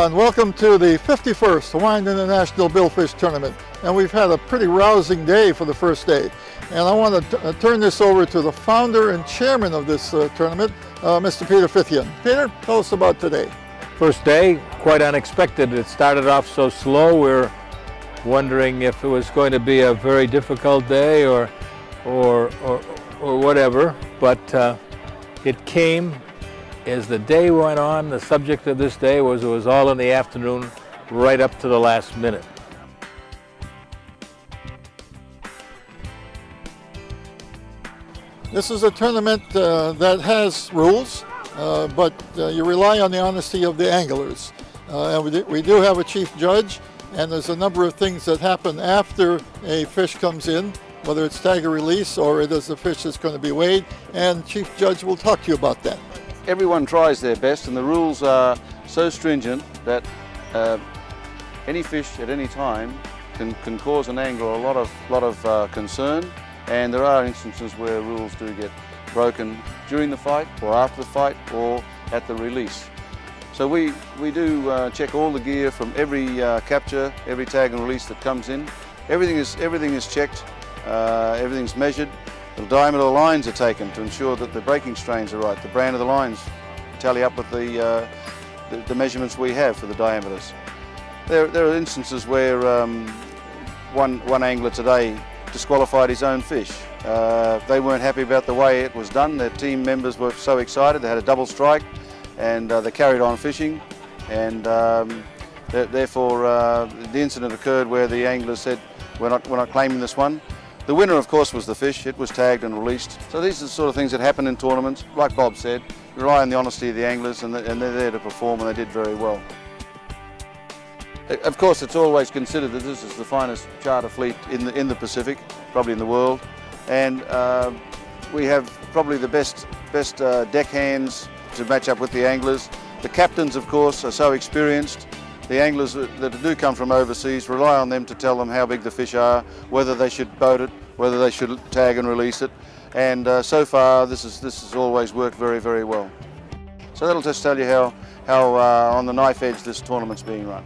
Aloha and welcome to the 51st Hawaiian International Billfish Tournament. And we've had a pretty rousing day for the first day. And I want to turn this over to the founder and chairman of this tournament, Mr. Peter Fithian. Peter, tell us about today. First day, quite unexpected. It started off so slow. We're wondering if it was going to be a very difficult day or whatever. But it came. As the day went on, the subject of this day was it was all in the afternoon, right up to the last minute. This is a tournament that has rules, but you rely on the honesty of the anglers. And we do have a chief judge, and there's a number of things that happen after a fish comes in, whether it's tag or release or it is a fish that's going to be weighed, and chief judge will talk to you about that. Everyone tries their best, and the rules are so stringent that any fish at any time can cause an angler a lot of concern, and there are instances where rules do get broken during the fight or after the fight or at the release. So we do check all the gear from every capture, every tag and release that comes in. Everything is checked, everything's measured. The diameter of the lines are taken to ensure that the breaking strains are right. The brand of the lines tally up with the measurements we have for the diameters. There are instances where one angler today disqualified his own fish. They weren't happy about the way it was done. Their team members were so excited. They had a double strike and they carried on fishing, and therefore the incident occurred where the anglers said, we're not claiming this one. The winner, of course, was the fish. It was tagged and released. So these are the sort of things that happen in tournaments. Like Bob said, rely on the honesty of the anglers, and they're there to perform, and they did very well. Of course, it's always considered that this is the finest charter fleet in the Pacific, probably in the world, and we have probably the best deckhands to match up with the anglers. The captains, of course, are so experienced. The anglers that do come from overseas, rely on them to tell them how big the fish are, whether they should boat it, whether they should tag and release it. And so far, this has always worked very, very well. So that'll just tell you how on the knife edge this tournament's being run.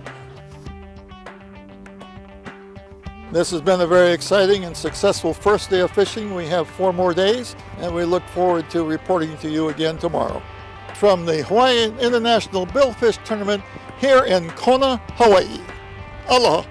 This has been a very exciting and successful first day of fishing. We have 4 more days, and we look forward to reporting to you again tomorrow. From the Hawaiian International Billfish Tournament here in Kona, Hawaii. Aloha.